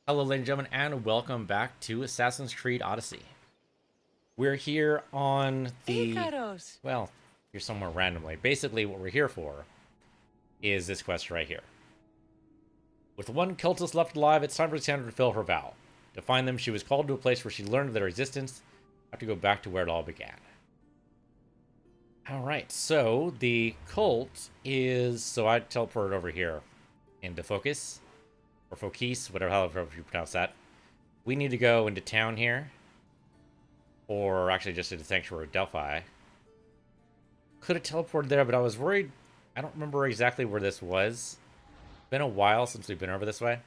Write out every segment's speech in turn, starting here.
Hello, ladies and gentlemen, and welcome back to Assassin's Creed Odyssey. We're here on the, Icaros. well, here somewhere randomly. Basically, what we're here for is this quest right here. With one cultist left alive, it's time for Kassandra to fulfill her vow. To find them, she was called to a place where she learned of their existence. Have to go back to where it all began. Alright, so the cult is, so I teleported over here into focus, or focus, however you pronounce that. We need to go into town here. Or actually just into Sanctuary of Delphi. Could have teleported there, but I was worried. I don't remember exactly where this was. Been a while since we've been over this way.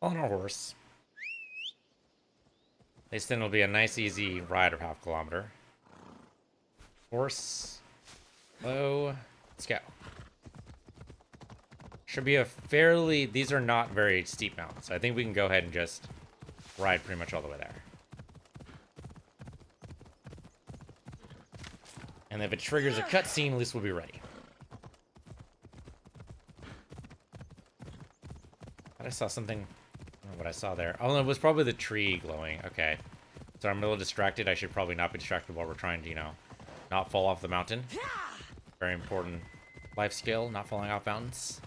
On our horse. At least then it'll be a nice easy ride of half kilometer. Horse. Low. Let's go. Should be a fairly... These are not very steep mountains. So I think we can go ahead and just ride pretty much all the way there. And if it triggers a cutscene, at least we'll be ready. I saw something. I don't know what I saw there. Oh, it was probably the tree glowing. Okay. So I'm a little distracted. I should probably not be distracted while we're trying to, not fall off the mountain. Very important life skill, not falling off mountains.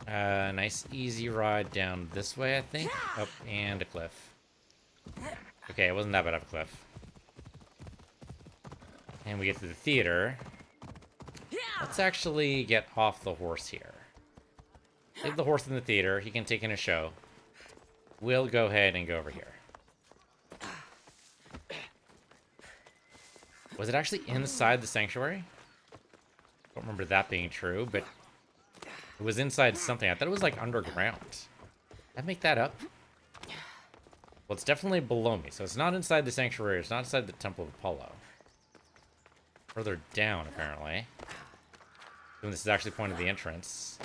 Nice easy ride down this way, I think. Oh, and a cliff. Okay, it wasn't that bad of a cliff. And we get to the theater. Let's actually get off the horse here. Leave the horse in the theater. He can take in a show. We'll go ahead and go over here. Was it actually inside the sanctuary? Don't remember that being true, but it was inside something. I thought it was like underground. Did I make that up? Well, it's definitely below me, so it's not inside the sanctuary. It's not inside the Temple of Apollo. Further down, apparently. And this is actually pointing to the entrance.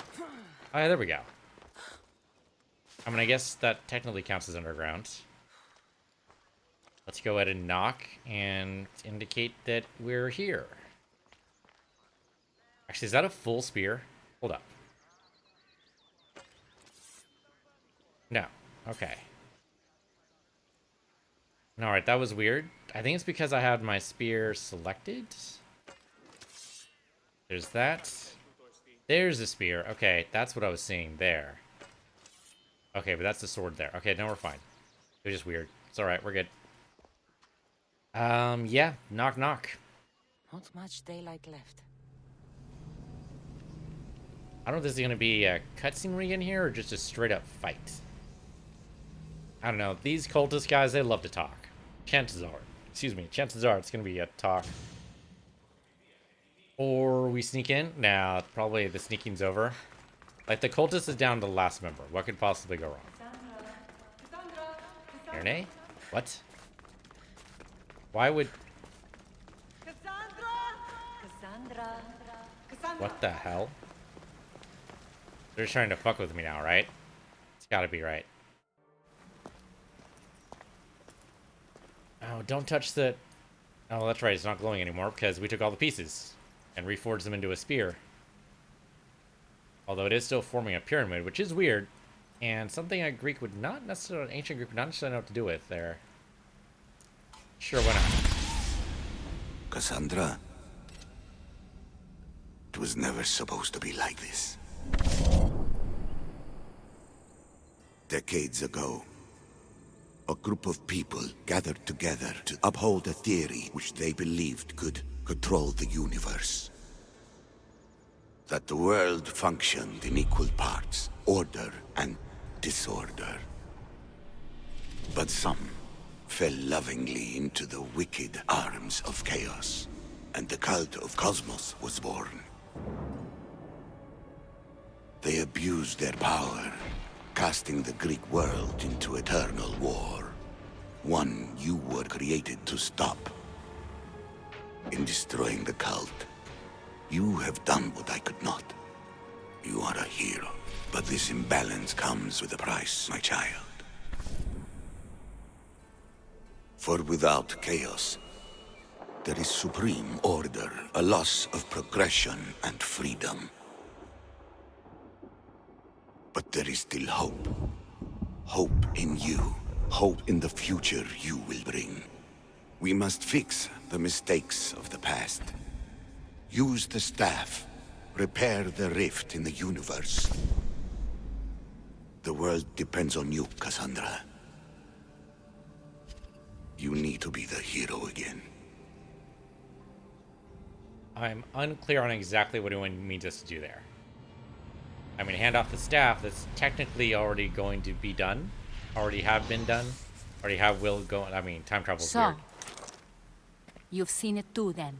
Oh, yeah, there we go. I mean, I guess that technically counts as underground. Let's go ahead and knock and indicate that we're here. Actually, is that a full spear? Hold up. No. Okay. Alright, that was weird. I think it's because I had my spear selected. There's that. There's a spear. Okay, that's what I was seeing there. Okay, but that's the sword there. Okay, no, we're fine. It was just weird. It's alright, we're good. Yeah. Knock, knock. Not much daylight left. I don't know if this is going to be a cutscene ring in here or just a straight up fight. I don't know. These cultist guys, they love to talk. Chances are it's going to be a talk. Or we sneak in? Nah, probably the sneaking's over. Like, the cultist is down to the last member. What could possibly go wrong? Cassandra. What? Why would... Cassandra. What the hell? They're just trying to fuck with me now, right? It's gotta be right. Oh, don't touch the... Oh, that's right. It's not glowing anymore because we took all the pieces and reforged them into a spear. Although it is still forming a pyramid, which is weird. And something a Greek would not necessarily... An ancient Greek would not necessarily know what to do with there. Sure, why not? Kassandra, it was never supposed to be like this. Decades ago, a group of people gathered together to uphold a theory which they believed could control the universe. That the world functioned in equal parts, order and disorder. But some fell lovingly into the wicked arms of chaos, and the cult of Cosmos was born. They abused their power, casting the Greek world into eternal war. One you were created to stop. In destroying the cult, you have done what I could not. You are a hero, but this imbalance comes with a price, my child. For without chaos, there is supreme order, a loss of progression and freedom. But there is still hope. Hope in you. Hope in the future you will bring. We must fix the mistakes of the past. Use the staff. Repair the rift in the universe. The world depends on you, Kassandra. You need to be the hero again. I'm unclear on exactly what he means us to do there. I mean, hand off the staff, that's technically already going to be done. Already have been done. Already have will go. I mean, time travel's So, weird. you've seen it too then.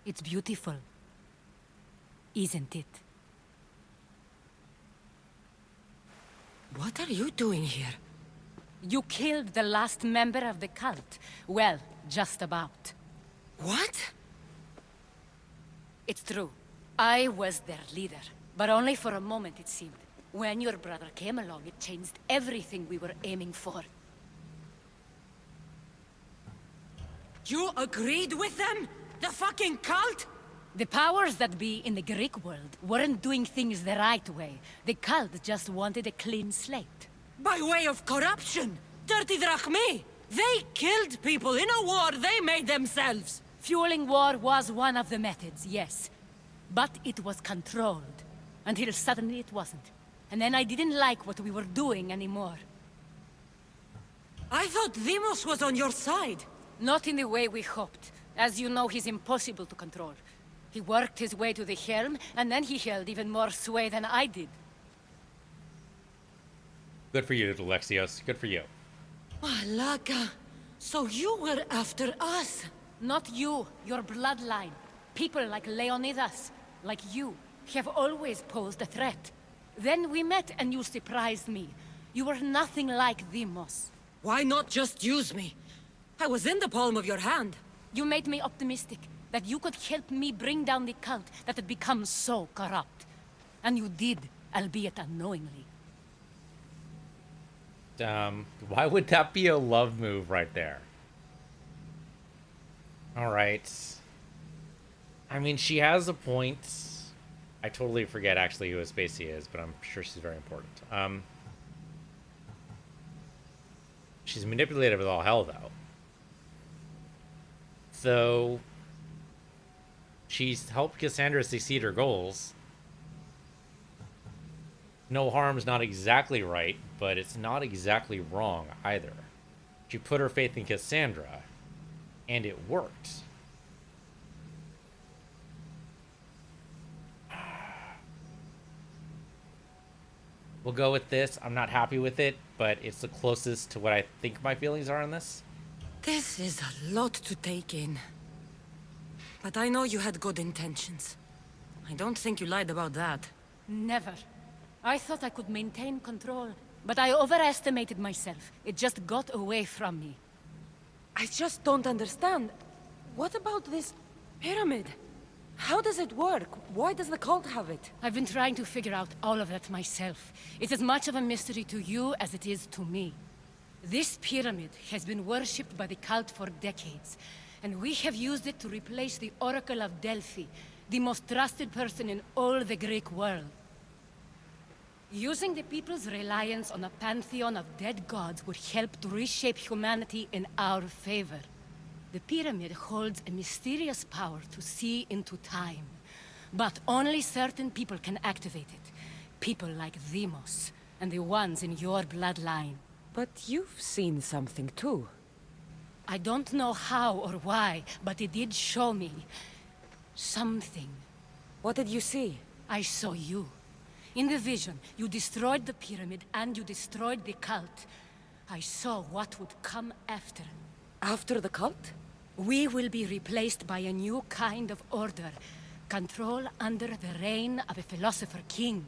It's beautiful. Isn't it? What are you doing here? You killed the last member of the cult. Well, just about. What? It's true. I was their leader. But only for a moment, it seemed. When your brother came along, it changed everything we were aiming for. You agreed with them? The fucking cult? The powers that be in the Greek world weren't doing things the right way. The cult just wanted a clean slate. By way of corruption! Dirty drachmae! They killed people in a war they made themselves! Fueling war was one of the methods, yes. But it was controlled. Until suddenly it wasn't. And then I didn't like what we were doing anymore. I thought Demos was on your side. Not in the way we hoped. As you know, he's impossible to control. He worked his way to the helm, and then he held even more sway than I did. Good for you, Alexios. Good for you. Malaka. So you were after us? Not you, your bloodline. People like Leonidas, like you, have always posed a threat. Then we met and you surprised me. You were nothing like Demos. Why not just use me? I was in the palm of your hand. You made me optimistic that you could help me bring down the cult that had become so corrupt. And you did, albeit unknowingly. Why would that be a love move right there? Alright. I mean, she has a point. I totally forget actually who Aspasia is, but I'm sure she's very important. She's manipulative with all hell, though. So, she's helped Kassandra succeed her goals. No harm's not exactly right, but it's not exactly wrong either. She put her faith in Kassandra, and it worked. We'll go with this. I'm not happy with it, but it's the closest to what I think my feelings are on this. This is a lot to take in. But I know you had good intentions. I don't think you lied about that. Never. I thought I could maintain control, but I overestimated myself. It just got away from me. I just don't understand. What about this pyramid? How does it work? Why does the cult have it? I've been trying to figure out all of that myself. It's as much of a mystery to you as it is to me. This pyramid has been worshipped by the cult for decades, and we have used it to replace the Oracle of Delphi, the most trusted person in all the Greek world. Using the people's reliance on a pantheon of dead gods would help to reshape humanity in our favor. The pyramid holds a mysterious power to see into time, but only certain people can activate it. People like Demos, and the ones in your bloodline. But you've seen something too. I don't know how or why, but it did show me something. What did you see? I saw you. In the vision, you destroyed the pyramid and you destroyed the cult. I saw what would come after. After the cult? We will be replaced by a new kind of order. Control under the reign of a philosopher king.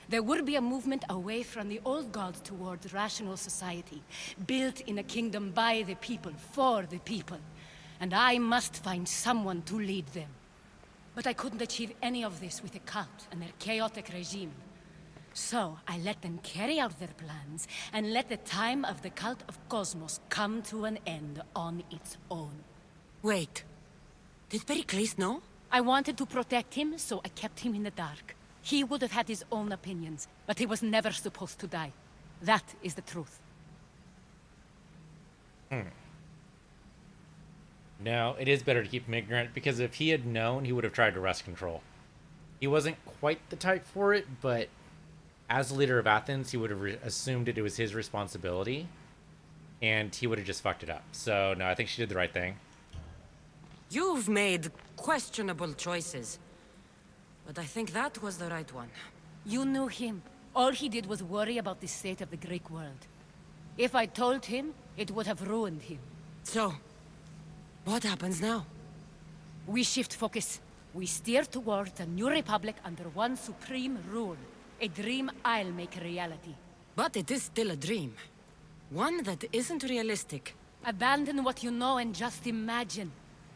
There will be a movement away from the old gods towards rational society, built in a kingdom by the people, for the people. And I must find someone to lead them. But I couldn't achieve any of this with the cult and their chaotic regime. So I let them carry out their plans, and let the time of the cult of Cosmos come to an end on its own. Wait. Did Pericles know? I wanted to protect him, so I kept him in the dark. He would have had his own opinions, but he was never supposed to die. That is the truth. No, it is better to keep him ignorant, because if he had known, he would have tried to wrest control. He wasn't quite the type for it, but as the leader of Athens, he would have assumed it was his responsibility, and he would have just fucked it up. So, no, I think she did the right thing. You've made questionable choices, but I think that was the right one. You knew him. All he did was worry about the state of the Greek world. If I told him, it would have ruined him. So, what happens now? We shift focus. We steer towards a new republic under one supreme rule. A dream I'll make a reality. But it is still a dream. One that isn't realistic. Abandon what you know and just imagine.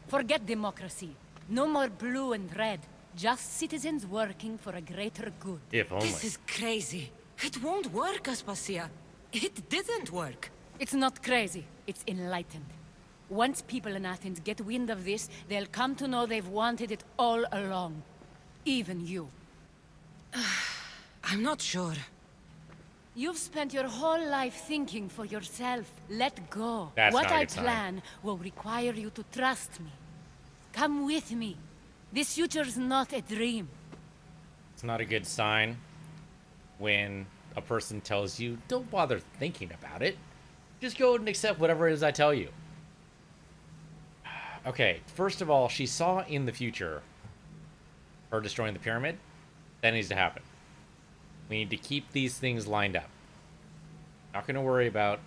Forget democracy. No more blue and red. Just citizens working for a greater good. If only. This is crazy. It won't work, Aspasia. It didn't work. It's not crazy. It's enlightened. Once people in Athens get wind of this, they'll come to know they've wanted it all along. Even you. I'm not sure. You've spent your whole life thinking for yourself. Let go. That's what not a I good sign. plan will require you to trust me. Come with me. This future's not a dream. It's not a good sign when a person tells you, don't bother thinking about it. Just go and accept whatever it is I tell you. Okay, first of all, she saw in the future her destroying the pyramid. That needs to happen. We need to keep these things lined up. Not going to worry about...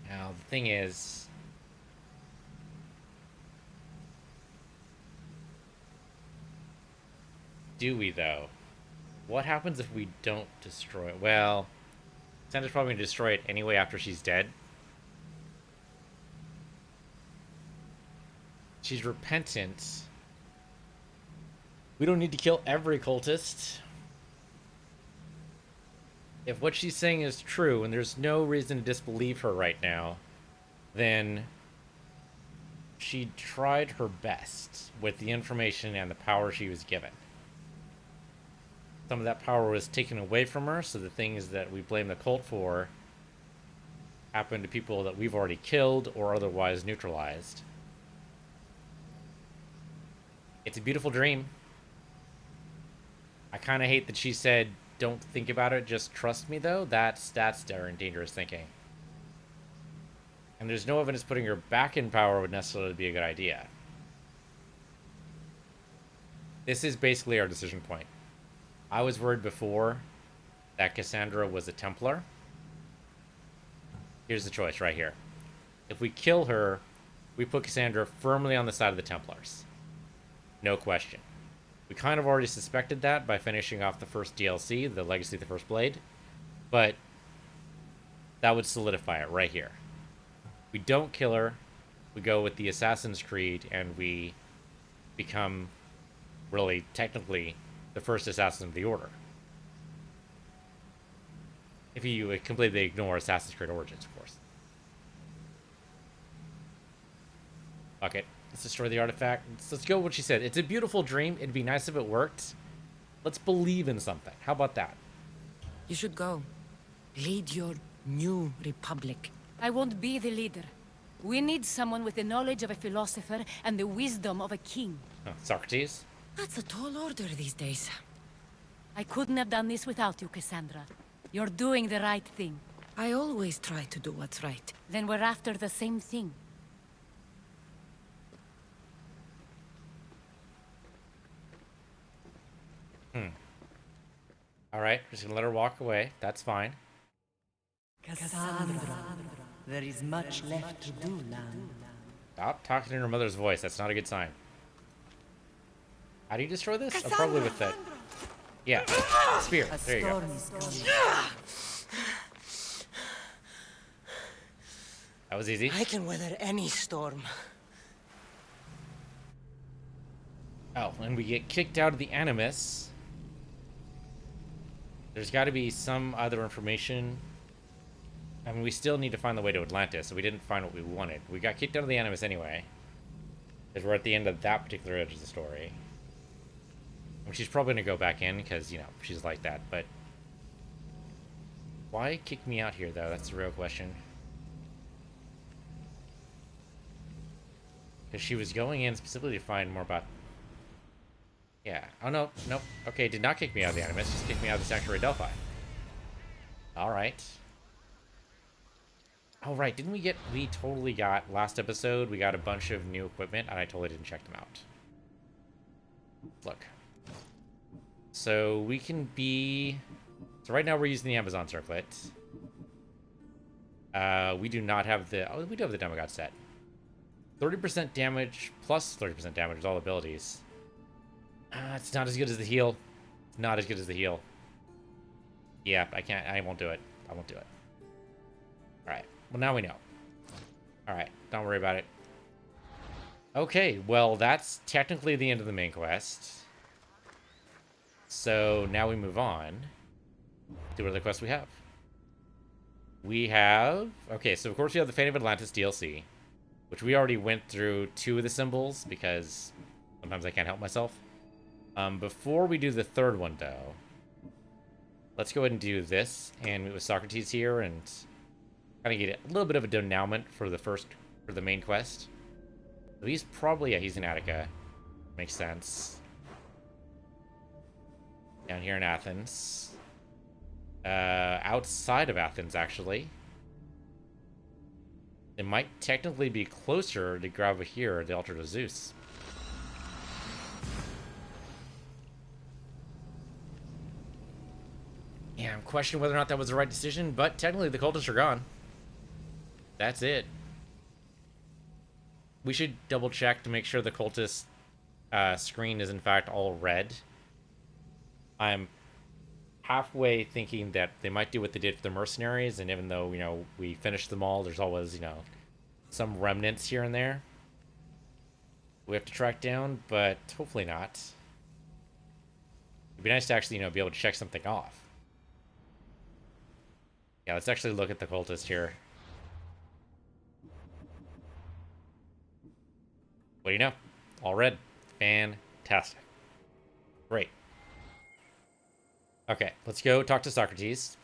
Now, the thing is... Do we, though? What happens if we don't destroy it? Well, Sandra's probably going to destroy it anyway after she's dead. She's repentant. We don't need to kill every cultist. If what she's saying is true, and there's no reason to disbelieve her right now, then she tried her best with the information and the power she was given. Some of that power was taken away from her, so the things that we blame the cult for happen to people that we've already killed or otherwise neutralized. It's a beautiful dream. I kind of hate that she said, don't think about it, just trust me, though. That's dangerous thinking. And there's no evidence putting her back in power would necessarily be a good idea. This is basically our decision point. I was worried before that Kassandra was a Templar. Here's the choice right here. If we kill her, we put Kassandra firmly on the side of the Templars. No question. We kind of already suspected that by finishing off the first DLC, the Legacy of the First Blade. But that would solidify it right here. We don't kill her. We go with the Assassin's Creed, and we become, really, technically, the first assassin of the Order. If you completely ignore Assassin's Creed Origins, of course. Fuck it. Let's destroy the artifact. Let's go with what she said. It's a beautiful dream. It'd be nice if it worked. Let's believe in something. How about that? You should go. Lead your new republic. I won't be the leader. We need someone with the knowledge of a philosopher and the wisdom of a king. Oh, Socrates? That's a tall order these days. I couldn't have done this without you, Kassandra. You're doing the right thing. I always try to do what's right. Then we're after the same thing. Alright, just gonna let her walk away. That's fine. Kassandra, there is much left to do, Lan. Stop talking in her mother's voice. That's not a good sign. How do you destroy this? Oh, probably with that. Yeah. Spear. A There you go. storm is coming. That was easy. I can weather any storm. Oh, and we get kicked out of the Animus. There's got to be some other information. I mean, we still need to find the way to Atlantis, so we didn't find what we wanted. We got kicked out of the Animus anyway. Because we're at the end of that particular edge of the story. And she's probably going to go back in, because, you know, she's like that, but... Why kick me out here, though? That's the real question. Because she was going in specifically to find more about... Yeah. Oh, no. Nope. Okay, did not kick me out of the Animus. Just kicked me out of the Sanctuary Delphi. Alright. Oh, right. Didn't we get... We totally got... Last episode, we got a bunch of new equipment, and I totally didn't check them out. Look. So, we can be... So, right now, we're using the Amazon Circlet. We do not have the... Oh, we do have the Demigod set. 30% damage plus 30% damage with all abilities. It's not as good as the heal. It's not as good as the heal. Yeah, I can't. I won't do it. I won't do it. Alright. Well, now we know. Alright. Don't worry about it. Okay. Well, that's technically the end of the main quest. So, now we move on to what other quests we have. We have... Okay, so of course we have the Fate of Atlantis DLC, which we already went through 2 of the symbols because sometimes I can't help myself. Before we do the third one, though, let's go ahead and do this and meet with Socrates here and kind of get a little bit of a denouement for the main quest. So he's probably, yeah, he's in Attica. Makes sense. Down here in Athens. Outside of Athens, actually. It might technically be closer to Grava here, the altar to Zeus. Yeah, I'm questioning whether or not that was the right decision, but technically the cultists are gone. That's it. We should double check to make sure the cultist screen is in fact all red. I'm halfway thinking that they might do what they did for the mercenaries, and even though, you know, we finished them all, there's always, you know, some remnants here and there we have to track down, but hopefully not. It'd be nice to actually, you know, be able to check something off. Yeah, let's actually look at the cultist here. What do you know? All red. Fantastic. Great. Okay, let's go talk to Socrates.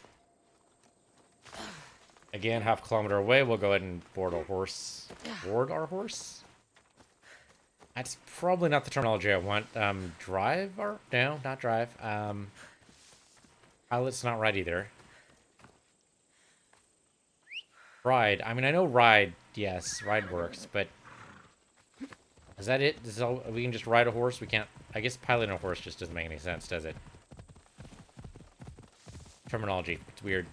Again, half a kilometer away, we'll go ahead and board our horse. Board our horse? That's probably not the terminology I want. Drive our... No, not drive. Pilot's not right either. Ride. I mean, I know ride, yes, ride works, but... Is that it? Is all, we can just ride a horse? We can't... I guess piloting a horse just doesn't make any sense, does it? Terminology. It's weird.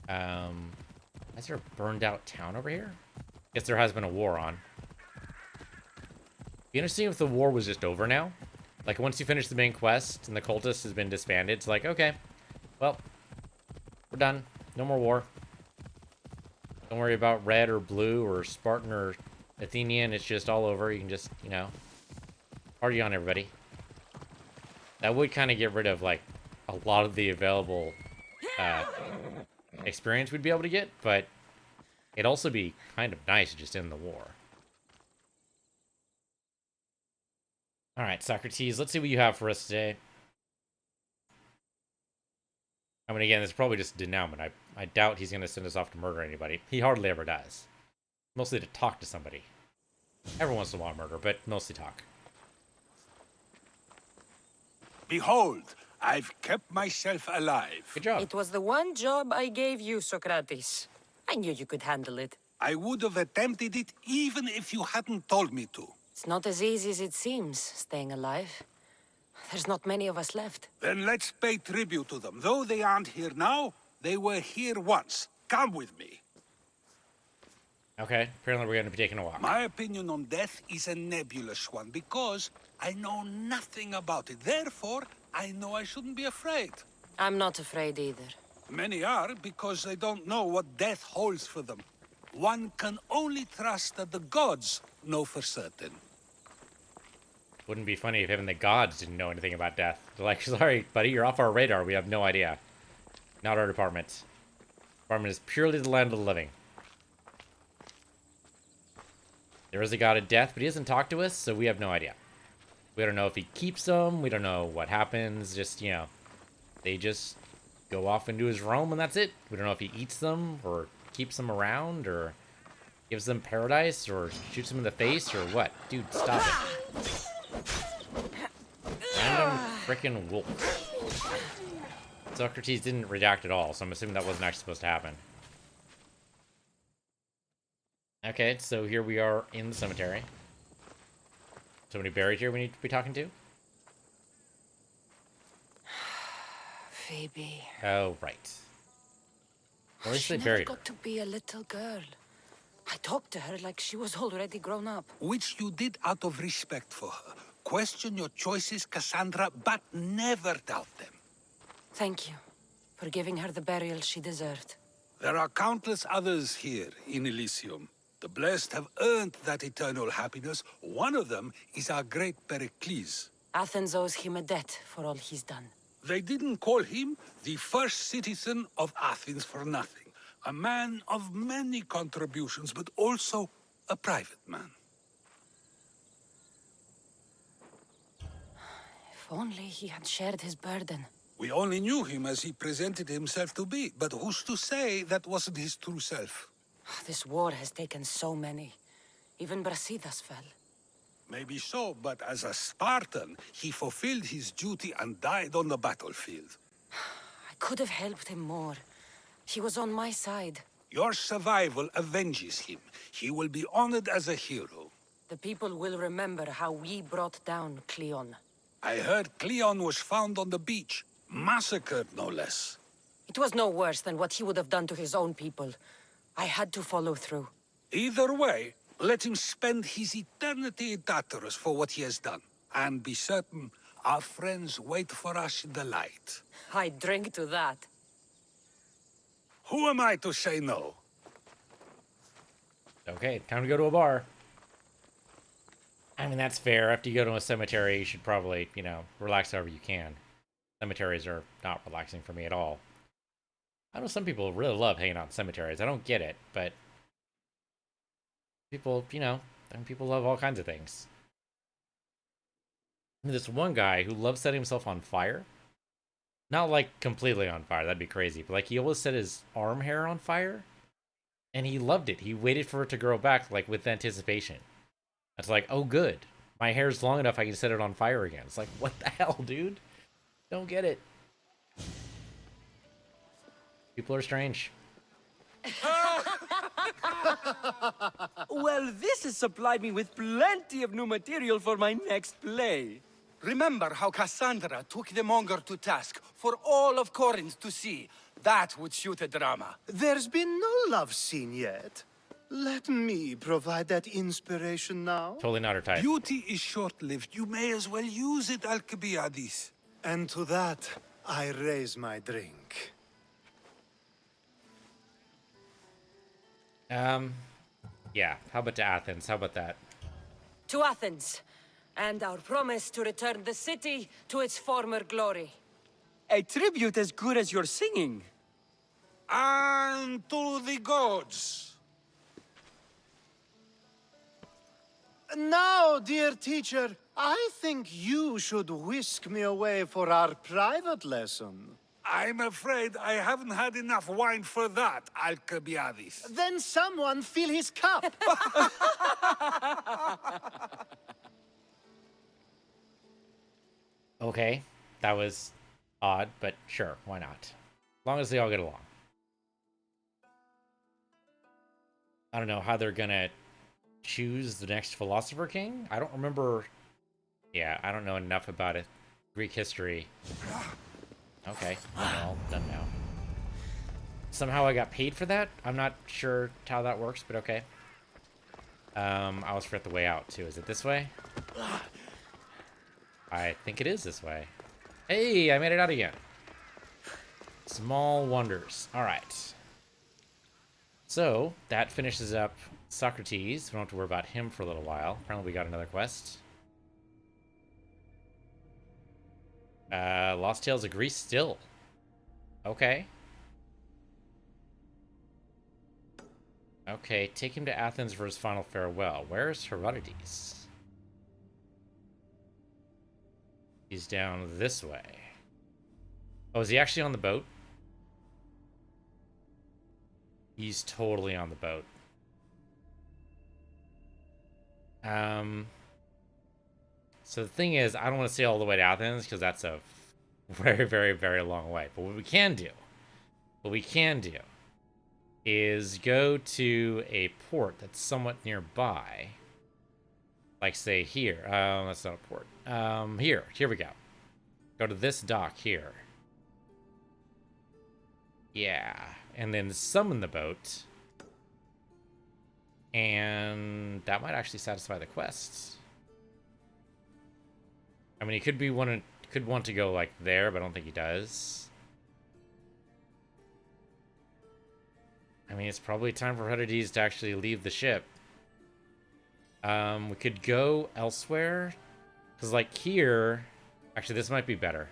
Is there a burned out town over here? Guess there has been a war on. Be interesting if the war was just over now. Like, once you finish the main quest and the cultist has been disbanded, it's like, okay, well, we're done. No more war. Don't worry about red or blue or Spartan or Athenian. It's just all over. You can just, you know, party on, everybody. That would kind of get rid of, like, a lot of the available experience we'd be able to get, but it'd also be kind of nice just in the war. Alright, Socrates, let's see what you have for us today. I mean, again, it's probably just denouement. I doubt he's going to send us off to murder anybody. He hardly ever does. Mostly to talk to somebody. Every once in a while murder, but mostly talk. Behold, I've kept myself alive. Good job. It was the one job I gave you, Socrates. I knew you could handle it. I would have attempted it even if you hadn't told me to. It's not as easy as it seems, staying alive. There's not many of us left. Then let's pay tribute to them. Though they aren't here now, they were here once. Come with me. Okay, apparently we're going to be taking a walk. My opinion on death is a nebulous one because I know nothing about it. Therefore, I know I shouldn't be afraid. I'm not afraid either. Many are because they don't know what death holds for them. One can only trust that the gods know for certain. Wouldn't be funny if even the gods didn't know anything about death. They're like, sorry, buddy, you're off our radar. We have no idea. Not our department. Department is purely the land of the living. There is a god of death, but he doesn't talk to us, so we have no idea. We don't know if he keeps them. We don't know what happens. Just, you know, they just go off into his realm and that's it. We don't know if he eats them or keeps them around or gives them paradise or shoots them in the face or what. Dude, stop it. Random frickin' wolf. Socrates didn't redact at all, so I'm assuming that wasn't actually supposed to happen. Okay, so here we are in the cemetery. Somebody buried here we need to be talking to? Phoebe. Oh, right. Well, at least She they never buried her. got to be a little girl. I talked to her like she was already grown up. Which you did out of respect for her. Question your choices, Kassandra, but never doubt them. Thank you for giving her the burial she deserved. There are countless others here in Elysium. The blessed have earned that eternal happiness. One of them is our great Pericles. Athens owes him a debt for all he's done. They didn't call him the first citizen of Athens for nothing. A man of many contributions, but also a private man. If only he had shared his burden. We only knew him as he presented himself to be, but who's to say that wasn't his true self? This war has taken so many. Even Brasidas fell. Maybe so, but as a Spartan, he fulfilled his duty and died on the battlefield. I could have helped him more. He was on my side. Your survival avenges him. He will be honored as a hero. The people will remember how we brought down Cleon. I heard Cleon was found on the beach, massacred no less. It was no worse than what he would have done to his own people. I had to follow through. Either way, let him spend his eternity in Tartarus for what he has done. And be certain, our friends wait for us in the light. I drink to that. Who am I to say no? Okay, time to go to a bar. I mean, that's fair. After you go to a cemetery, you should probably, you know, relax however you can. Cemeteries are not relaxing for me at all. I know some people really love hanging out in cemeteries. I don't get it, but people, you know, people love all kinds of things. This one guy who loves setting himself on fire. Not like completely on fire, that'd be crazy, but like he always set his arm hair on fire. And he loved it. He waited for it to grow back, like with anticipation. It's like, oh good, my hair's long enough I can set it on fire again. It's like, what the hell, dude? Don't get it. People are strange. Well, this has supplied me with plenty of new material for my next play. Remember how Kassandra took the monger to task for all of Corinth to see? That would shoot a drama. There's been no love scene yet. Let me provide that inspiration now. Totally not her type. Beauty is short-lived. You may as well use it, Alcibiades. And to that, I raise my drink. Yeah, how about to Athens? How about that? To Athens, and our promise to return the city to its former glory. A tribute as good as your singing. And to the gods. Now, dear teacher, I think you should whisk me away for our private lesson. I'm afraid I haven't had enough wine for that, Alcibiades. Then someone fill his cup. Okay, that was odd, but sure, why not? As long as they all get along. I don't know how they're gonna choose the next philosopher king. I don't remember. Yeah, I don't know enough about it. Greek history. Okay, well, done now. Somehow I got paid for that? I'm not sure how that works, but okay. I always forget the way out, too. Is it this way? I think it is this way. Hey, I made it out again. Small wonders. Alright. So, that finishes up Socrates. We don't have to worry about him for a little while. Apparently we got another quest. Lost Tales of Greece still. Okay. Okay, take him to Athens for his final farewell. Where's Herodotus? He's down this way. Oh, is he actually on the boat? He's totally on the boat. So the thing is, I don't want to sail all the way to Athens because that's a very, very, very long way. But what we can do is go to a port that's somewhat nearby. Like, say, here. That's not a port. Here we go. Go to this dock here. Yeah. And then summon the boat. And that might actually satisfy the quests. I mean, he could want to go, like, there, but I don't think he does. I mean, it's probably time for Herodes to actually leave the ship. We could go elsewhere. Because, like, here... Actually, this might be better.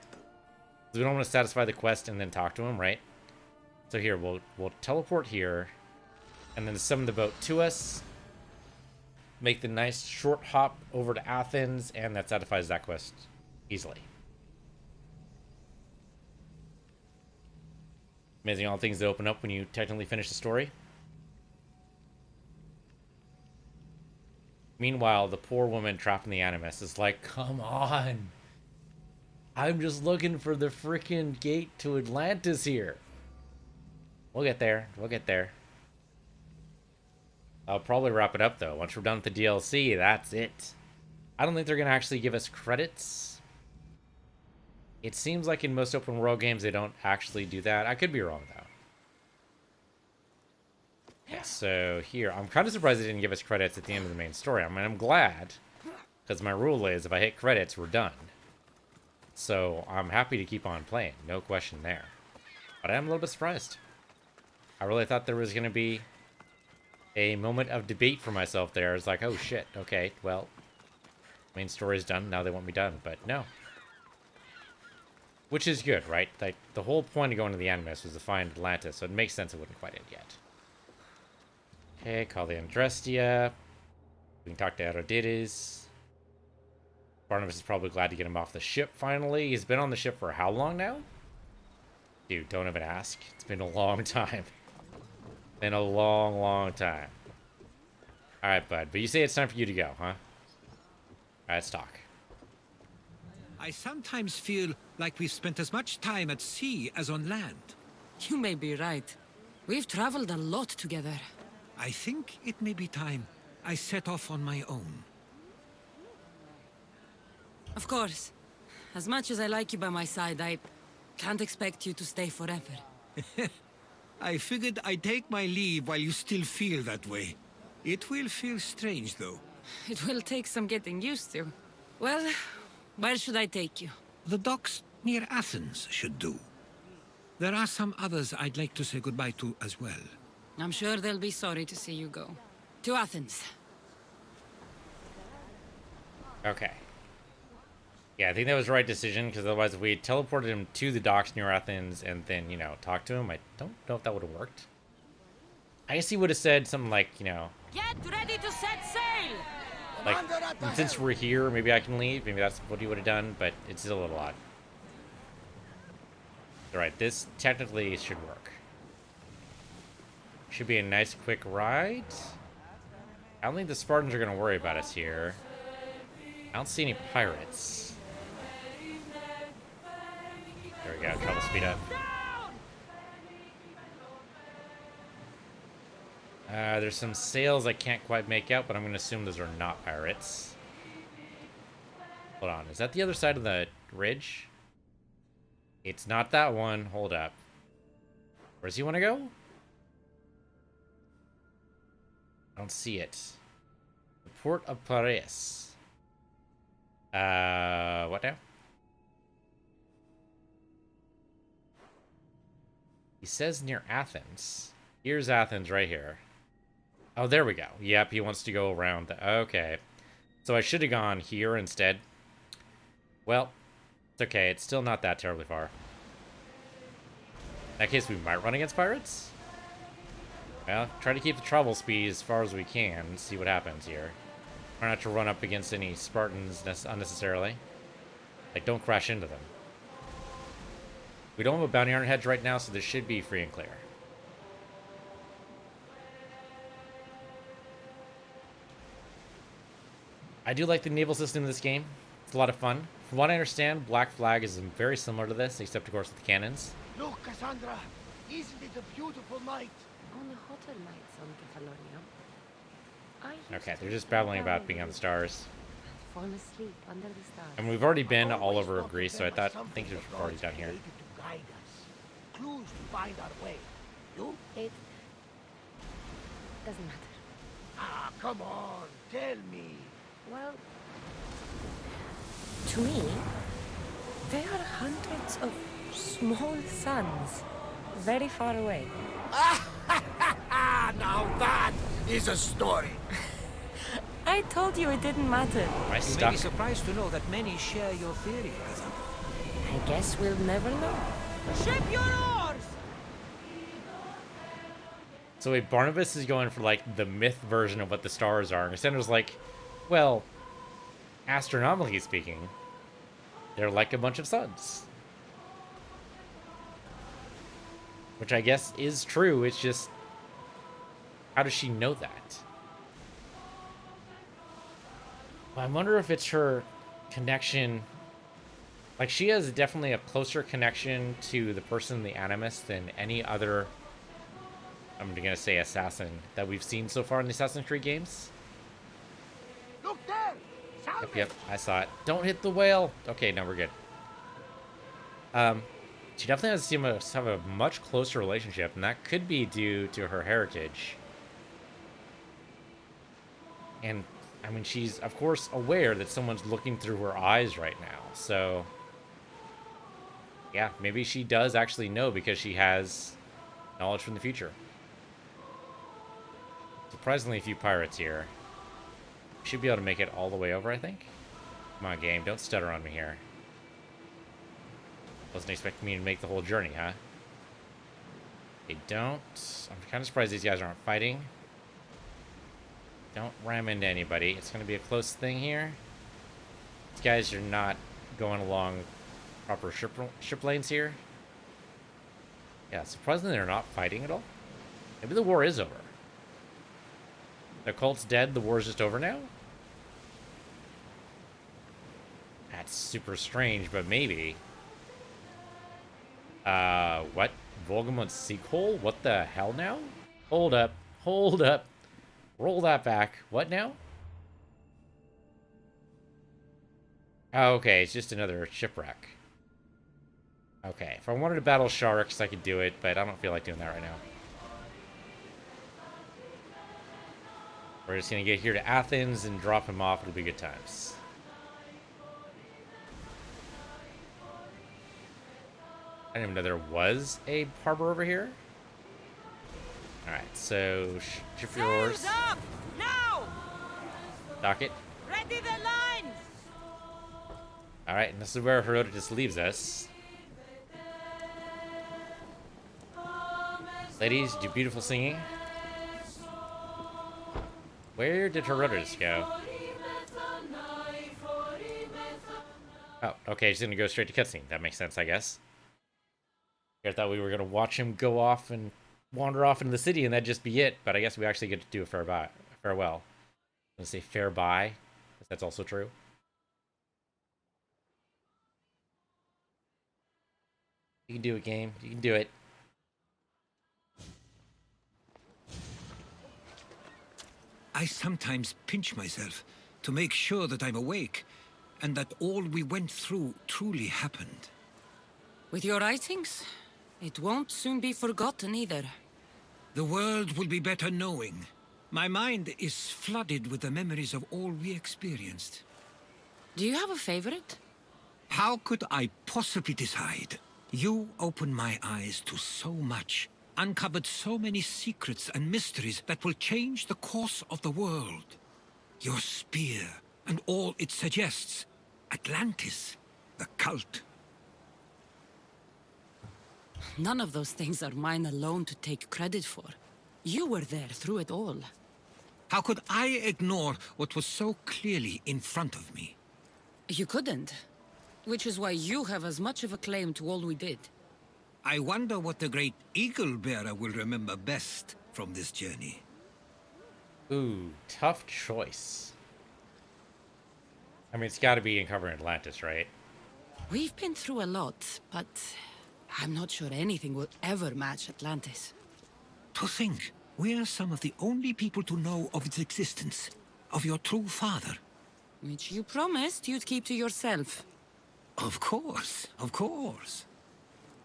Because we don't want to satisfy the quest and then talk to him, right? So here, we'll teleport here. And then summon the boat to us. Make the nice short hop over to Athens. And that satisfies that quest easily. Amazing all the things that open up when you technically finish the story. Meanwhile, the poor woman trapped in the Animus is like, come on. I'm just looking for the freaking gate to Atlantis here. We'll get there. We'll get there. I'll probably wrap it up, though. Once we're done with the DLC, that's it. I don't think they're going to actually give us credits. It seems like in most open world games, they don't actually do that. I could be wrong, though. Yeah, so here, I'm kind of surprised they didn't give us credits at the end of the main story. I mean, I'm glad, because my rule is if I hit credits, we're done. So I'm happy to keep on playing, no question there. But I am a little bit surprised. I really thought there was going to be a moment of debate for myself there. It's like, oh shit, okay, well, main story's done, now they want me done, but no. Which is good, right? Like, the whole point of going to the Animus was to find Atlantis, so it makes sense it wouldn't quite end yet. Okay, call the Andrestia. We can talk to Herodes. Barnabas is probably glad to get him off the ship finally. He's been on the ship for how long now? Dude, don't even ask. It's been a long time. Been a long, long time. Alright, bud. But you say it's time for you to go, huh? Alright, let's talk. I sometimes feel like we've spent as much time at sea as on land. You may be right. We've traveled a lot together. I think it may be time I set off on my own. Of course. As much as I like you by my side, I can't expect you to stay forever. I figured I'd take my leave while you still feel that way. It will feel strange, though. It will take some getting used to. Well, where should I take you? The docks near Athens should do. There are some others I'd like to say goodbye to as well. I'm sure they'll be sorry to see you go. To Athens. Okay. Yeah, I think that was the right decision, because otherwise if we had teleported him to the docks near Athens and then, you know, talked to him, I don't know if that would have worked. I guess he would have said something like, you know... Get ready to set sail! Like, since we're here, maybe I can leave. Maybe that's what he would have done, but it's still a little odd. Alright, this technically should work. Should be a nice quick ride. I don't think the Spartans are going to worry about us here. I don't see any pirates. There we go, trouble speed up. There's some sails I can't quite make out, but I'm going to assume those are not pirates. Hold on, is that the other side of the ridge? It's not that one. Hold up. Where does he want to go? I don't see it. The Port of Paris. What now? He says near Athens. Here's Athens right here. Oh, there we go. Yep, he wants to go around. Okay. So I should have gone here instead. Well, it's okay. It's still not that terribly far. In that case, we might run against pirates. Well, try to keep the travel speed as far as we can. See what happens here. Try not to run up against any Spartans unnecessarily. Like, don't crash into them. We don't have a bounty on our heads right now, so this should be free and clear. I do like the naval system in this game. It's a lot of fun. From what I understand, Black Flag is very similar to this, except of course with the cannons. Look, Kassandra, isn't it a beautiful night? On the hotter nights on Kefalonia, I used Okay, to they're just lie babbling down about in being the on the stars. fall asleep under the stars. And we've already been all Always over thought Greece, of so I them as think something it was the already gods down here. created to guide us. Clues to find our way. You? It doesn't matter. Ah, come on, tell me. Well, to me, they are hundreds of small suns, very far away. Now that is a story. I told you it didn't matter. Am I You may stuck? be surprised to know that many share your theory, Kassandra. I guess we'll never know. Ship your oars! So wait, Barnabas is going for like the myth version of what the stars are, and Cassandra's like, well, astronomically speaking, they're like a bunch of suns. Which I guess is true, it's just, how does she know that? I wonder if it's her connection. Like, she has definitely a closer connection to the person in the Animus than any other, I'm gonna say assassin, that we've seen so far in the Assassin's Creed games. Look there! Yep, I saw it. Don't hit the whale! Okay, now we're good. She definitely has to have a much closer relationship, and that could be due to her heritage. And, I mean, she's, of course, aware that someone's looking through her eyes right now, so... yeah, maybe she does actually know because she has knowledge from the future. Surprisingly few pirates here. Should be able to make it all the way over, I think. Come on, game, don't stutter on me here. Wasn't expecting me to make the whole journey, huh? They don't. I'm kind of surprised these guys aren't fighting. Don't ram into anybody. It's going to be a close thing here. These guys are not going along proper ship lanes here. Yeah, surprisingly they're not fighting at all. Maybe the war is over. The cult's dead, the war's just over now? That's super strange, but maybe. What? Volgamut's sinkhole? What the hell now? Hold up. Hold up. Roll that back. What now? Oh, okay, it's just another shipwreck. Okay, if I wanted to battle sharks, I could do it, but I don't feel like doing that right now. We're just gonna get here to Athens and drop him off. It'll be good times. I didn't even know there was a harbor over here. Alright, so ship your oars. Up! Now! Dock it. Ready the lines! Alright, and this is where Herodotus leaves us. Ladies, do beautiful singing. Where did Herodotus go? Oh, okay, he's gonna go straight to cutscene. That makes sense, I guess. I thought we were gonna watch him go off and wander off into the city and that'd just be it, but I guess we actually get to do a farewell. I'm gonna say fair bye, if that's also true. You can do it, game. You can do it. I sometimes pinch myself to make sure that I'm awake and that all we went through truly happened. With your writings, it won't soon be forgotten either. The world will be better knowing. My mind is flooded with the memories of all we experienced. Do you have a favorite? How could I possibly decide? You opened my eyes to so much, uncovered so many secrets and mysteries that will change the course of the world. Your spear and all it suggests. Atlantis, the cult. None of those things are mine alone to take credit for. You were there through it all. How could I ignore what was so clearly in front of me? You couldn't. Which is why you have as much of a claim to all we did. I wonder what the great Eagle Bearer will remember best from this journey. Ooh, tough choice. I mean, it's got to be in covering Atlantis, right? We've been through a lot, but I'm not sure anything will ever match Atlantis. To think, we're some of the only people to know of its existence, of your true father. Which you promised you'd keep to yourself. Of course, of course.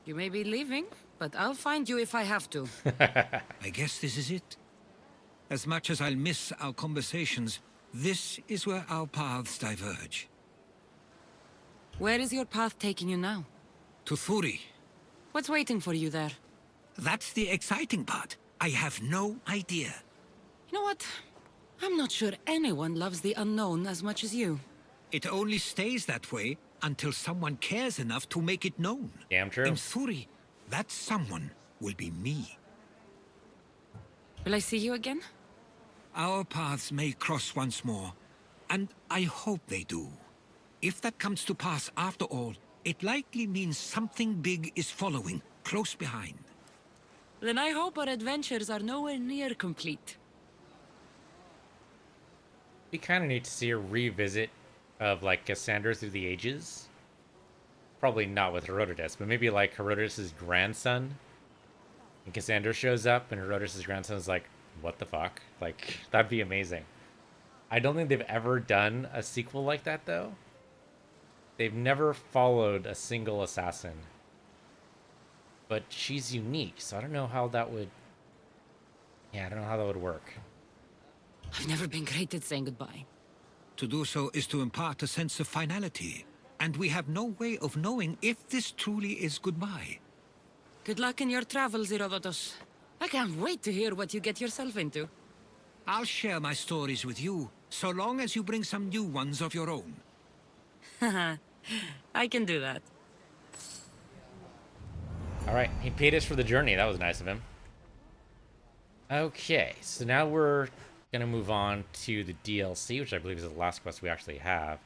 You may be leaving, but I'll find you if I have to. I guess this is it. As much as I'll miss our conversations, this is where our paths diverge. Where is your path taking you now? To Thuri. What's waiting for you there? That's the exciting part. I have no idea. You know what? I'm not sure anyone loves the unknown as much as you. It only stays that way until someone cares enough to make it known. Damn true. In Thuri, that someone will be me. Will I see you again? Our paths may cross once more, and I hope they do. If that comes to pass after all, it likely means something big is following, close behind. Then I hope our adventures are nowhere near complete. We kind of need to see a revisit of, like, Kassandra through the ages. Probably not with Herodotus, but maybe, like, Herodotus' grandson. And Kassandra shows up, and Herodotus' grandson is like, what the fuck? Like, that'd be amazing. I don't think they've ever done a sequel like that, though. They've never followed a single assassin. But she's unique, so I don't know how that would... Yeah, I don't know how that would work. I've never been great at saying goodbye. To do so is to impart a sense of finality, and we have no way of knowing if this truly is goodbye. Good luck in your travels, Herodotus. I can't wait to hear what you get yourself into. I'll share my stories with you, so long as you bring some new ones of your own. Haha, I can do that. Alright, he paid us for the journey. That was nice of him. Okay, so now we're going to move on to the DLC, which I believe is the last quest we actually have.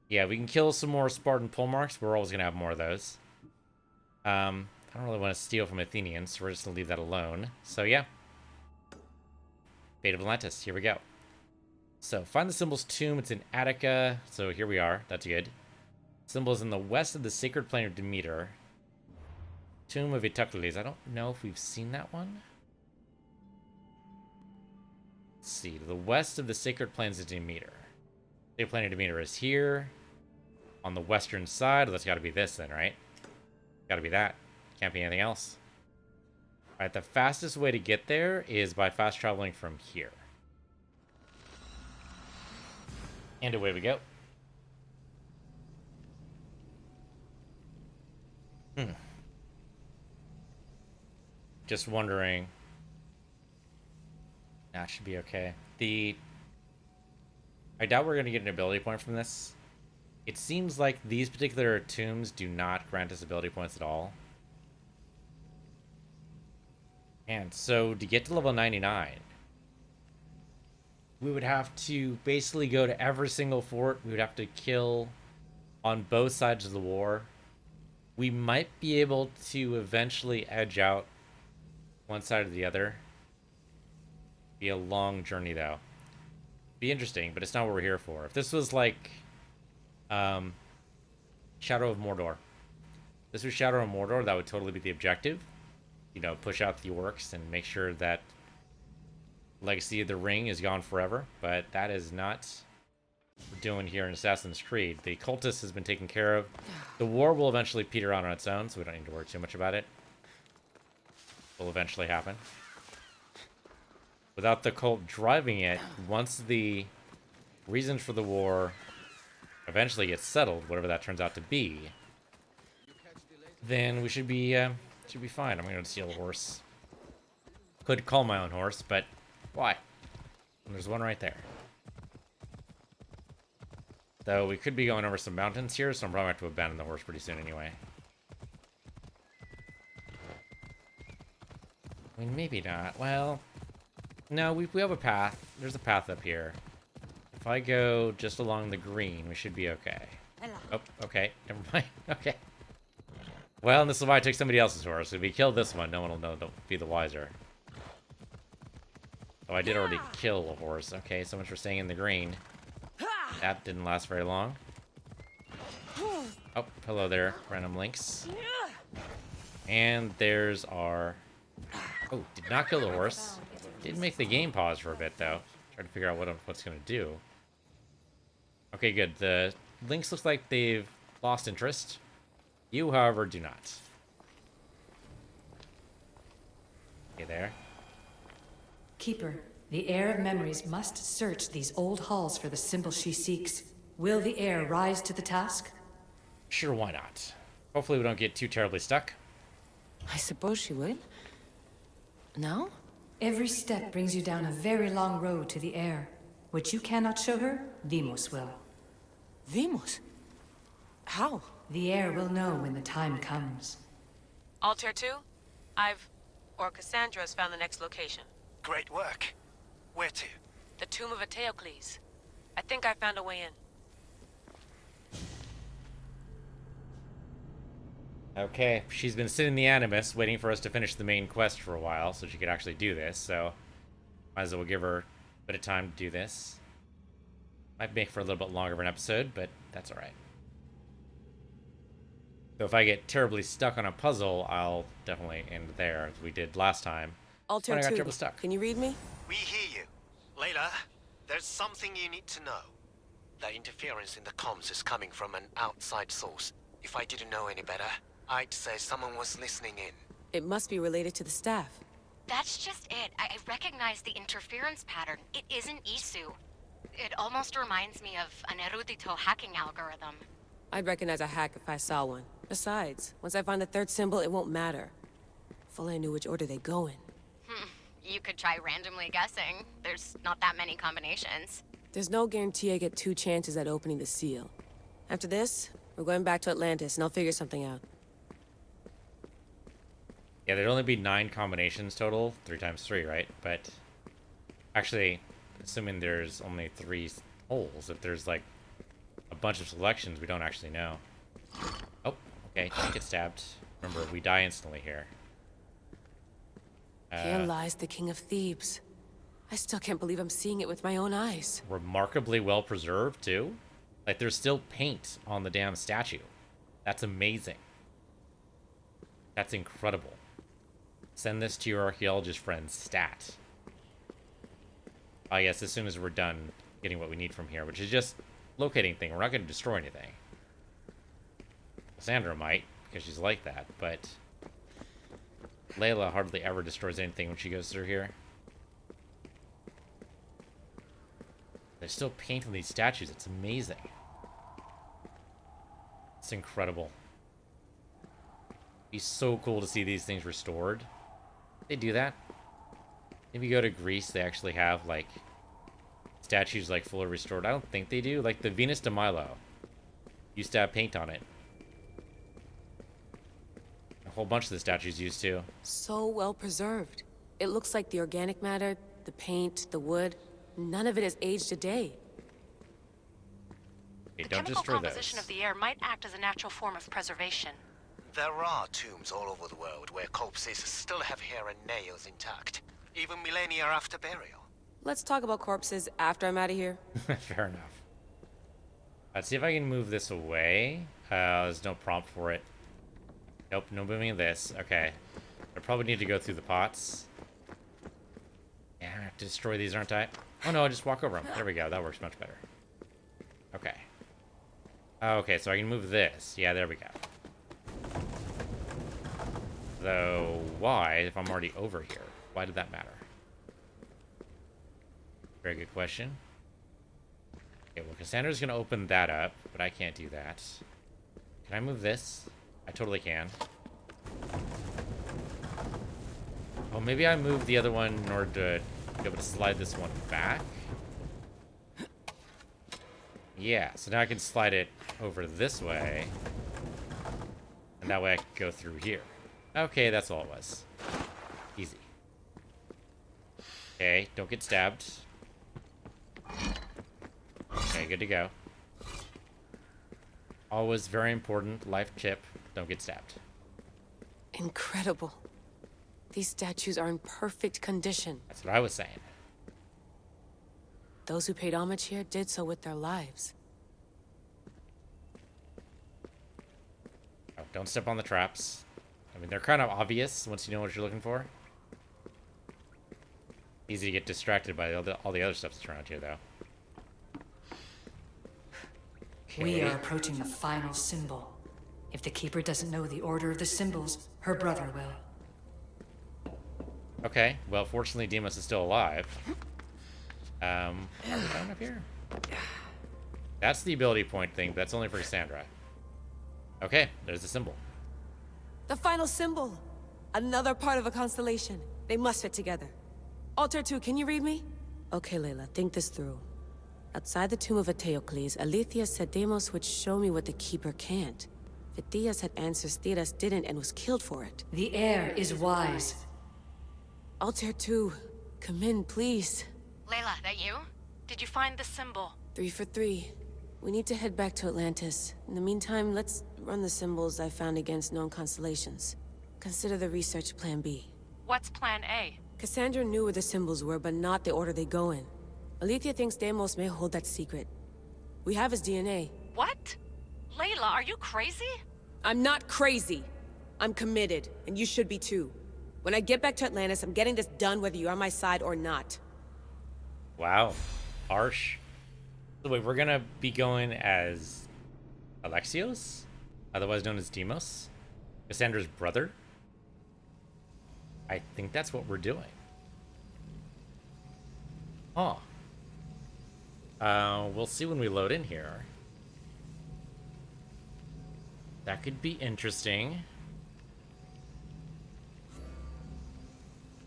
Yeah, we can kill some more Spartan pole marks. We're always going to have more of those. I don't really want to steal from Athenians, so we're just going to leave that alone. So, yeah. Fate of Atlantis. Here we go. So, find the symbol's tomb. It's in Attica. So, here we are. That's good. Symbol is in the west of the sacred plain of Demeter. Tomb of Eteocles. I don't know if we've seen that one. Let's see. To the west of the sacred plains of Demeter. The plain of Demeter is here. On the western side. That's got to be this then, right? Got to be that. Can't be anything else. Alright, the fastest way to get there is by fast traveling from here. And away we go. Just wondering. That should be okay. I doubt we're going to get an ability point from this. It seems like these particular tombs do not grant us ability points at all. And so to get to level 99, we would have to basically go to every single fort. We would have to kill on both sides of the war. We might be able to eventually edge out one side or the other. Be a long journey though. Be interesting, but it's not what we're here for. If this was like Shadow of Mordor. This was Shadow of Mordor, that would totally be the objective. You know, push out the orcs and make sure that Legacy of the Ring is gone forever. But that is not what we're doing here in Assassin's Creed. The cultist has been taken care of. The war will eventually peter out on its own, so we don't need to worry too much about it. It will eventually happen. Without the cult driving it, once the reason for the war eventually gets settled, whatever that turns out to be, then we should be fine. I'm going to steal a horse. Could call my own horse, but why? There's one right there. Though we could be going over some mountains here, so I'm probably going to have to abandon the horse pretty soon anyway. I mean, maybe not. Well, no, we have a path. There's a path up here. If I go just along the green, we should be okay. Oh, okay. Never mind. Okay. Well, and this is why I took somebody else's horse. If we kill this one, no one will know. Don't be the wiser. Oh, I did already kill a horse. Okay, so much for staying in the green. That didn't last very long. Oh, hello there, random links. And there's our... Oh, did not kill the horse. Did make the game pause for a bit, though. Trying to figure out what's going to do. Okay, good. The links looks like they've lost interest. You, however, do not. Okay, there. Keeper, the heir of memories must search these old halls for the symbol she seeks. Will the heir rise to the task? Sure, why not? Hopefully we don't get too terribly stuck. I suppose she would. No? Every step brings you down a very long road to the heir. What you cannot show her, Demos will. Demos? How? The heir will know when the time comes. Altair 2? Cassandra's found the next location. Great work. Where to? The tomb of Eteocles. I think I found a way in. Okay, she's been sitting in the Animus waiting for us to finish the main quest for a while so she could actually do this, so might as well give her a bit of time to do this. Might make for a little bit longer of an episode, but that's alright. So if I get terribly stuck on a puzzle, I'll definitely end there, as we did last time. Altair when I got 2, terribly stuck. can you read me? We hear you. Layla, there's something you need to know. The interference in the comms is coming from an outside source. If I didn't know any better, I'd say someone was listening in. It must be related to the staff. That's just it. I recognize the interference pattern. It isn't Isu. It almost reminds me of an erudito hacking algorithm. I'd recognize a hack if I saw one. Besides, once I find the third symbol, it won't matter. If only I knew which order they go in. You could try randomly guessing. There's not that many combinations. There's no guarantee I get 2 chances at opening the seal. After this, we're going back to Atlantis, and I'll figure something out. Yeah, there'd only be 9 combinations total, 3 times 3, right? But actually, assuming there's only 3 holes, if there's like a bunch of selections, we don't actually know. Oh, okay, don't get stabbed. Remember, we die instantly here. Here lies the King of Thebes. I still can't believe I'm seeing it with my own eyes. Remarkably well preserved, too. Like, there's still paint on the damn statue. That's amazing. That's incredible. Send this to your archaeologist friends, stat. I guess as soon as we're done getting what we need from here, which is just locating thing. We're not going to destroy anything. Kassandra might, because she's like that, but Layla hardly ever destroys anything when she goes through here. There's still paint on these statues. It's amazing. It's incredible. It'd be so cool to see these things restored. They do that. If you go to Greece, they actually have, like, statues, like, fully restored. I don't think they do. Like, the Venus de Milo used to have paint on it. A whole bunch of the statues used to. So well preserved. It looks like the organic matter, the paint, the wood, none of it has aged a day. Okay, The don't chemical destroy composition those. of the air might act as a natural form of preservation. There are tombs all over the world where corpses still have hair and nails intact, even millennia after burial. Let's talk about corpses after I'm out of here. Fair enough. Let's see if I can move this away. There's no prompt for it. Nope, no moving this. Okay. I probably need to go through the pots. Yeah, I have to destroy these, aren't I? Oh no, I'll just walk over them. There we go. That works much better. Okay. Okay, so I can move this. Yeah, there we go. Though, why, if I'm already over here? Why did that matter? Very good question. Okay, well, Cassandra's gonna open that up, but I can't do that. Can I move this? I totally can. Oh, maybe I moved the other one in order to be able to slide this one back. Yeah, so now I can slide it over this way. And that way I can go through here. Okay, that's all it was. Easy. Okay, don't get stabbed. Okay, good to go. Always very important, life tip, don't get stabbed. Incredible. These statues are in perfect condition. That's what I was saying. Those who paid homage here did so with their lives. Oh, don't step on the traps. I mean, they're kind of obvious once you know what you're looking for. Easy to get distracted by all the other stuff that's around here, though. Okay. We are approaching the final symbol. If the Keeper doesn't know the order of the symbols, her brother will. Okay, well, fortunately, Deimos is still alive. Are we going up here? That's the ability point thing, but that's only for Kassandra. Okay, there's the symbol. The final symbol! Another part of a constellation. They must fit together. Alter 2, can you read me? Okay, Layla, think this through. Outside the tomb of Eteocles, Alethea said Deimos would show me what the Keeper can't. Phidias had answers Theras didn't and was killed for it. The heir is wise. Altair 2, come in, please. Layla, that you? Did you find the symbol? 3 for 3. We need to head back to Atlantis. In the meantime, let's run the symbols I found against known constellations. Consider the research plan B. What's plan A? Kassandra knew where the symbols were, but not the order they go in. Alethea thinks Deimos may hold that secret. We have his DNA. What? Layla, are you crazy? I'm not crazy. I'm committed, and you should be too. When I get back to Atlantis, I'm getting this done whether you're on my side or not. Wow. Harsh. So wait, we're gonna be going as Alexios? Otherwise known as Deimos? Cassandra's brother? I think that's what we're doing. Huh. We'll see when we load in here. That could be interesting.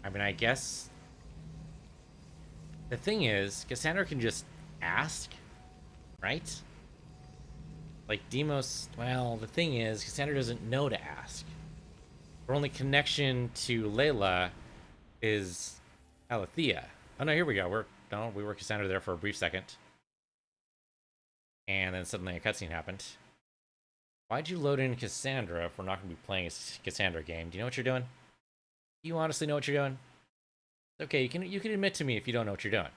I mean, I guess... The thing is, Kassandra can just ask, right? Like, Deimos... Well, the thing is, Kassandra doesn't know to ask. Her only connection to Layla is Alethea. Oh no, here we go. We were Kassandra there for a brief second. And then suddenly a cutscene happened. Why'd you load in Kassandra if we're not going to be playing a Kassandra game? Do you know what you're doing? Do you honestly know what you're doing? Okay, you can admit to me if you don't know what you're doing.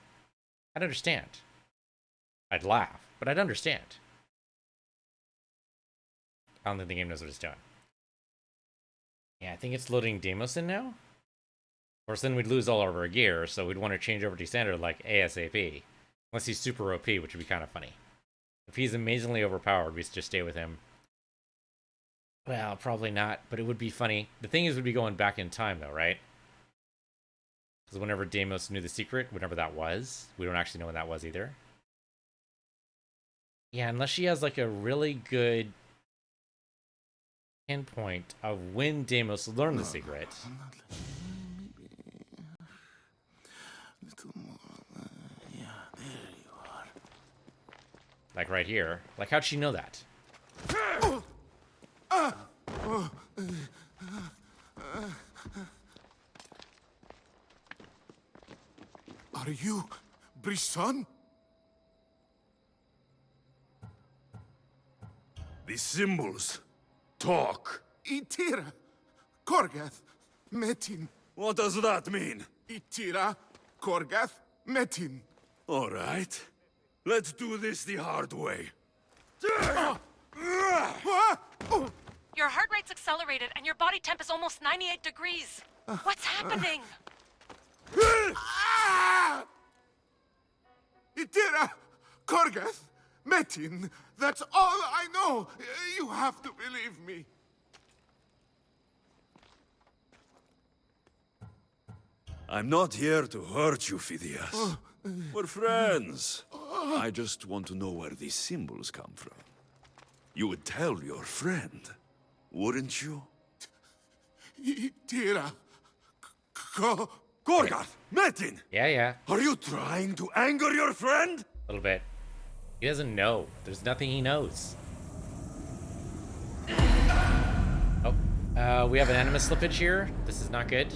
I'd understand. I'd laugh, but I'd understand. I don't think the game knows what it's doing. Yeah, I think it's loading Deimos in now. Of course, then we'd lose all of our gear, so we'd want to change over to Kassandra like ASAP. Unless he's super OP, which would be kind of funny. If he's amazingly overpowered, we just stay with him. Well, probably not, but it would be funny. The thing is, we'd be going back in time, though, right? Because whenever Deimos knew the secret, whenever that was, we don't actually know when that was either. Yeah, unless she has, like, a really good pinpoint of when Deimos learned the secret. Yeah, there you are. Like right here. Like, how'd she know that? Are you Brisson? The symbols talk. Itira, Korgath, Metin. What does that mean? Itira, Korgath, Metin. All right. Let's do this the hard way. Your heart rate's accelerated and your body temp is almost 98 degrees. What's happening? Itira, Korgath, Metin. That's all I know. You have to believe me. I'm not here to hurt you, Phidias. We're friends. I just want to know where these symbols come from. You would tell your friend, wouldn't you? Itira, Korgath! Metin! Yeah. Are you trying to anger your friend? A little bit. He doesn't know. There's nothing he knows. Oh, we have an animus slippage here. This is not good.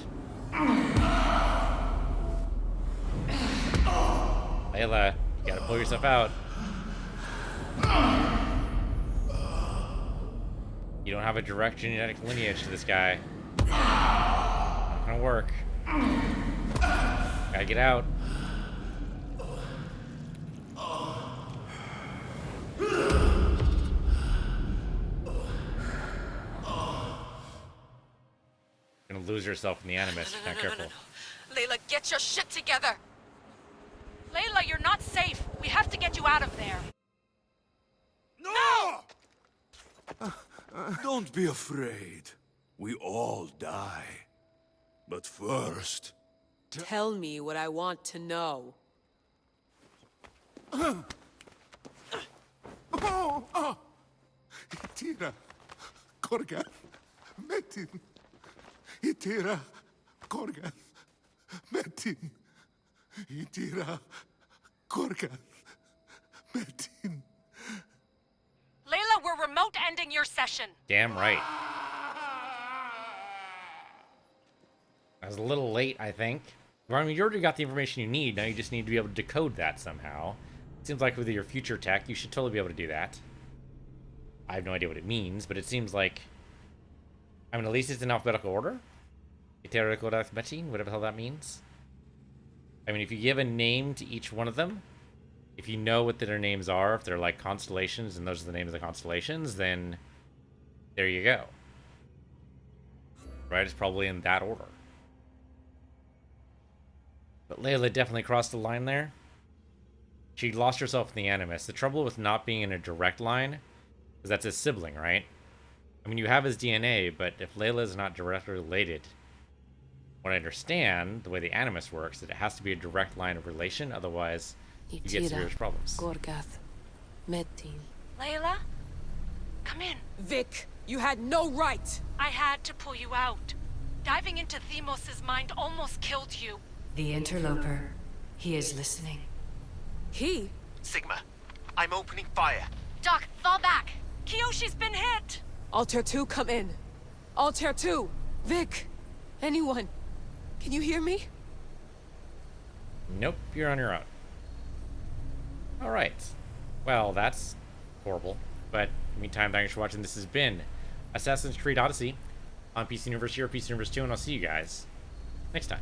Layla, you gotta pull yourself out. You don't have a direct genetic lineage to this guy. Not gonna work. Gotta get out. Gonna lose yourself in the Animus if you're not careful. Layla, get your shit together! Layla, you're not safe. We have to get you out of there. No! Don't be afraid. We all die. But first... Tell me what I want to know. Itira, Korgath, Metin. Itira, Korgath, Metin. Itira, Korgath, Metin. Layla, we're remote ending your session. Damn right. I was a little late, I think. Well, I mean, you already got the information you need. Now you just need to be able to decode that somehow. It seems like with your future tech, you should totally be able to do that. I have no idea what it means, but it seems like... I mean, at least it's in alphabetical order. Whatever the hell that means. I mean, if you give a name to each one of them, if you know what their names are, if they're like constellations and those are the names of the constellations, then there you go. Right? It's probably in that order. But Layla definitely crossed the line there. She lost herself in the Animus. The trouble with not being in a direct line is that's his sibling, right? I mean, you have his DNA, but if Layla is not directly related, what I understand, the way the Animus works, that it has to be a direct line of relation, otherwise you get serious problems. Gorgath, Metin. Layla? Come in. Vic, you had no right! I had to pull you out. Diving into Themos' mind almost killed you. The interloper. He is listening. He? Sigma, I'm opening fire. Doc, fall back! Kiyoshi's been hit! Altair 2, come in. Altair 2! Vic! Anyone? Can you hear me? Nope, you're on your own. Alright. Well, that's horrible. But, meantime, thanks for watching. This has been Assassin's Creed Odyssey on PC Universe 0, PC Universe 2, and I'll see you guys next time.